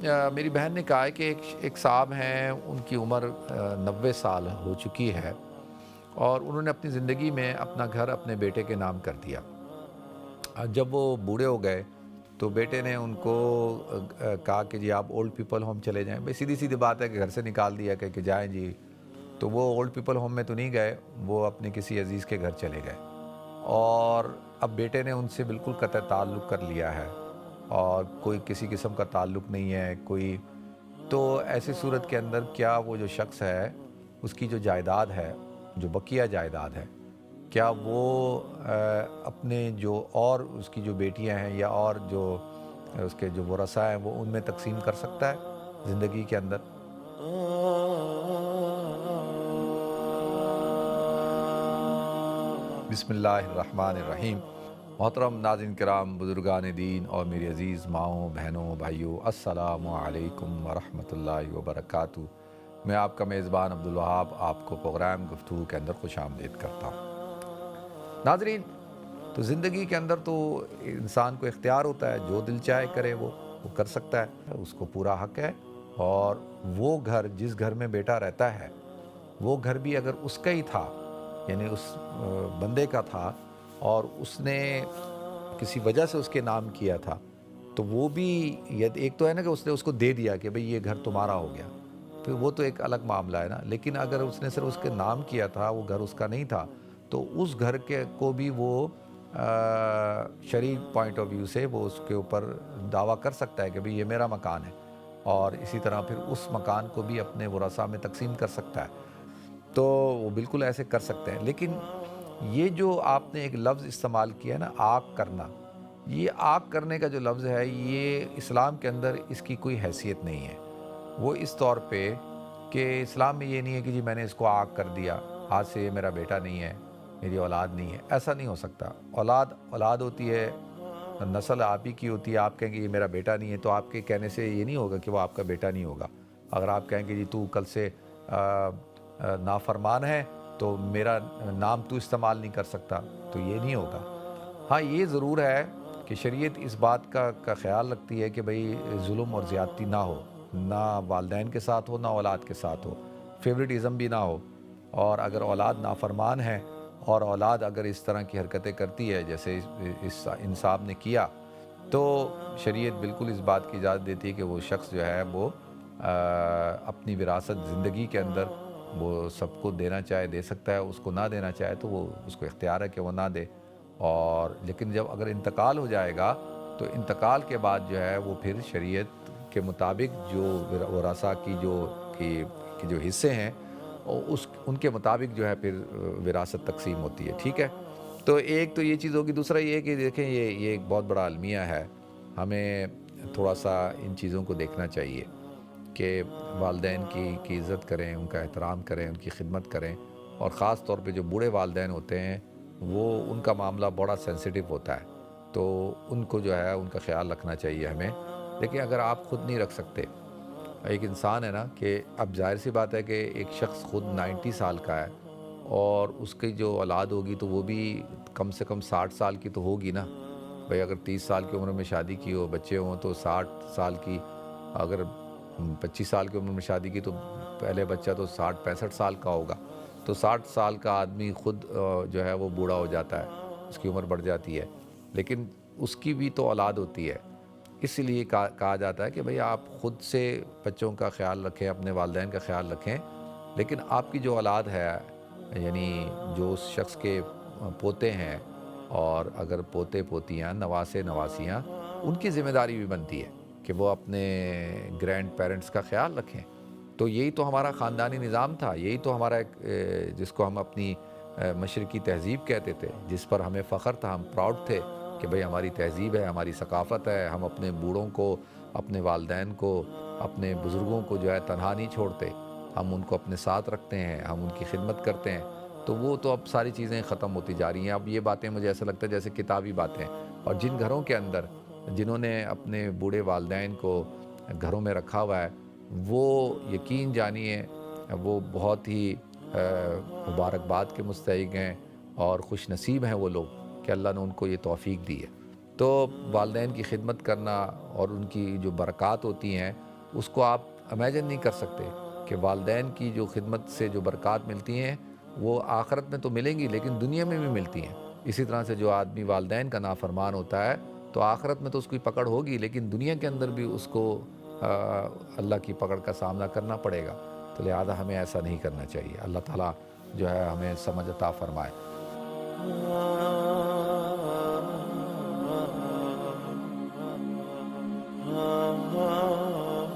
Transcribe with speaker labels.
Speaker 1: میری بہن نے کہا ہے کہ ایک صاحب ہیں، ان کی عمر 90 سال ہو چکی ہے، اور انہوں نے اپنی زندگی میں اپنا گھر اپنے بیٹے کے نام کر دیا۔ جب وہ بوڑھے ہو گئے تو بیٹے نے ان کو کہا کہ جی آپ اولڈ پیپل ہوم چلے جائیں۔ بھئی سیدھی سیدھی بات ہے کہ گھر سے نکال دیا کہ جائیں جی۔ تو وہ اولڈ پیپل ہوم میں تو نہیں گئے، وہ اپنے کسی عزیز کے گھر چلے گئے، اور اب بیٹے نے ان سے بالکل قطع تعلق کر لیا ہے، اور کوئی کسی قسم کا تعلق نہیں ہے کوئی۔ تو ایسی صورت کے اندر کیا وہ جو شخص ہے، اس کی جو جائیداد ہے، جو بقیہ جائیداد ہے، کیا وہ اپنے جو اور اس کی جو بیٹیاں ہیں یا اور جو اس کے جو ورثاء ہیں وہ ان میں تقسیم کر سکتا ہے زندگی کے اندر؟ بسم اللہ الرحمن الرحیم۔ محترم ناظرین کرام، بزرگان دین اور میری عزیز ماؤں، بہنوں، بھائیوں، السلام علیکم ورحمۃ اللہ وبرکاتہ۔ میں آپ کا میزبان عبدالوہاب آپ کو پروگرام گفتگو کے اندر خوش آمدید کرتا ہوں۔ ناظرین، تو زندگی کے اندر تو انسان کو اختیار ہوتا ہے، جو دل چاہے کرے وہ کر سکتا ہے، اس کو پورا حق ہے۔ اور وہ گھر جس گھر میں بیٹا رہتا ہے، وہ گھر بھی اگر اس کا ہی تھا، یعنی اس بندے کا تھا، اور اس نے کسی وجہ سے اس کے نام کیا تھا، تو وہ بھی ایک تو ہے نا کہ اس نے اس کو دے دیا کہ بھئی یہ گھر تمہارا ہو گیا، پھر وہ تو ایک الگ معاملہ ہے نا۔ لیکن اگر اس نے صرف اس کے نام کیا تھا، وہ گھر اس کا نہیں تھا، تو اس گھر کے کو بھی وہ شرعی پوائنٹ آف ویو سے وہ اس کے اوپر دعویٰ کر سکتا ہے کہ بھئی یہ میرا مکان ہے، اور اسی طرح پھر اس مکان کو بھی اپنے ورثاء میں تقسیم کر سکتا ہے۔ تو وہ بالکل ایسے کر سکتے ہیں۔ لیکن یہ جو آپ نے ایک لفظ استعمال کیا ہے نا، آگ کرنا، یہ آگ کرنے کا جو لفظ ہے، یہ اسلام کے اندر اس کی کوئی حیثیت نہیں ہے۔ وہ اس طور پہ کہ اسلام میں یہ نہیں ہے کہ جی میں نے اس کو آگ کر دیا، آج سے یہ میرا بیٹا نہیں ہے، میری اولاد نہیں ہے، ایسا نہیں ہو سکتا۔ اولاد ہوتی ہے، نسل آپ ہی کی ہوتی ہے۔ آپ کہیں گے یہ میرا بیٹا نہیں ہے، تو آپ کے کہنے سے یہ نہیں ہوگا کہ وہ آپ کا بیٹا نہیں ہوگا۔ اگر آپ کہیں گے جی تو کل سے نافرمان ہے تو میرا نام تو استعمال نہیں کر سکتا، تو یہ نہیں ہوگا۔ ہاں، یہ ضرور ہے کہ شریعت اس بات کا خیال رکھتی ہے کہ بھئی ظلم اور زیادتی نہ ہو، نہ والدین کے ساتھ ہو، نہ اولاد کے ساتھ ہو، فیوریٹزم بھی نہ ہو۔ اور اگر اولاد نافرمان ہے اور اولاد اگر اس طرح کی حرکتیں کرتی ہے جیسے ان صاحب نے کیا، تو شریعت بالکل اس بات کی اجازت دیتی ہے کہ وہ شخص جو ہے وہ اپنی وراثت زندگی کے اندر وہ سب کو دینا چاہے دے سکتا ہے، اس کو نہ دینا چاہے تو وہ اس کو اختیار ہے کہ وہ نہ دے۔ اور لیکن جب اگر انتقال ہو جائے گا تو انتقال کے بعد جو ہے وہ پھر شریعت کے مطابق جو ورثاء کی جو حصے ہیں، ان کے مطابق جو ہے پھر وراثت تقسیم ہوتی ہے، ٹھیک ہے۔ تو ایک تو یہ چیز ہوگی۔ دوسرا یہ ہے کہ دیکھیں یہ ایک بہت بڑا المیہ ہے، ہمیں تھوڑا سا ان چیزوں کو دیکھنا چاہیے کہ والدین کی عزت کریں، ان کا احترام کریں، ان کی خدمت کریں، اور خاص طور پہ جو بوڑھے والدین ہوتے ہیں وہ ان کا معاملہ بڑا سینسیٹیو ہوتا ہے، تو ان کو جو ہے ان کا خیال رکھنا چاہیے ہمیں۔ لیکن اگر آپ خود نہیں رکھ سکتے، ایک انسان ہے نا کہ اب ظاہر سی بات ہے کہ ایک شخص خود 90 سال کا ہے، اور اس کی جو اولاد ہوگی تو وہ بھی کم سے کم 60 سال کی تو ہوگی نا۔ بھئی اگر 30 سال کی عمر میں شادی کی ہو، بچے ہوں، تو 60 سال کی، اگر 25 سال کی عمر میں شادی کی تو پہلے بچہ تو 60-65 سال کا ہوگا۔ تو 60 سال کا آدمی خود جو ہے وہ بوڑھا ہو جاتا ہے، اس کی عمر بڑھ جاتی ہے، لیکن اس کی بھی تو اولاد ہوتی ہے۔ اس لیے کہا جاتا ہے کہ بھئی آپ خود سے بچوں کا خیال رکھیں، اپنے والدین کا خیال رکھیں، لیکن آپ کی جو اولاد ہے، یعنی جو اس شخص کے پوتے ہیں، اور اگر پوتے پوتیاں، نواسے نواسیاں، ان کی ذمہ داری بھی بنتی ہے کہ وہ اپنے گرینڈ پیرنٹس کا خیال رکھیں۔ تو یہی تو ہمارا خاندانی نظام تھا، یہی تو ہمارا جس کو ہم اپنی مشرقی تہذیب کہتے تھے، جس پر ہمیں فخر تھا، ہم پراؤڈ تھے کہ بھئی ہماری تہذیب ہے، ہماری ثقافت ہے، ہم اپنے بوڑھوں کو، اپنے والدین کو، اپنے بزرگوں کو جو ہے تنہا نہیں چھوڑتے، ہم ان کو اپنے ساتھ رکھتے ہیں، ہم ان کی خدمت کرتے ہیں۔ تو وہ تو اب ساری چیزیں ختم ہوتی جا رہی ہیں۔ اب یہ باتیں مجھے ایسا لگتا ہے جیسے کتابی باتیں، اور جن گھروں کے اندر جنہوں نے اپنے بوڑھے والدین کو گھروں میں رکھا ہوا ہے، وہ یقین جانیے وہ بہت ہی مبارکباد کے مستحق ہیں، اور خوش نصیب ہیں وہ لوگ کہ اللہ نے ان کو یہ توفیق دی ہے۔ تو والدین کی خدمت کرنا اور ان کی جو برکات ہوتی ہیں اس کو آپ امیجن نہیں کر سکتے کہ والدین کی جو خدمت سے جو برکات ملتی ہیں وہ آخرت میں تو ملیں گی لیکن دنیا میں بھی ملتی ہیں۔ اسی طرح سے جو آدمی والدین کا نافرمان ہوتا ہے تو آخرت میں تو اس کی پکڑ ہوگی لیکن دنیا کے اندر بھی اس کو اللہ کی پکڑ کا سامنا کرنا پڑے گا۔ تو لہٰذا ہمیں ایسا نہیں کرنا چاہیے۔ اللہ تعالیٰ جو ہے ہمیں سمجھ عطا فرمائے۔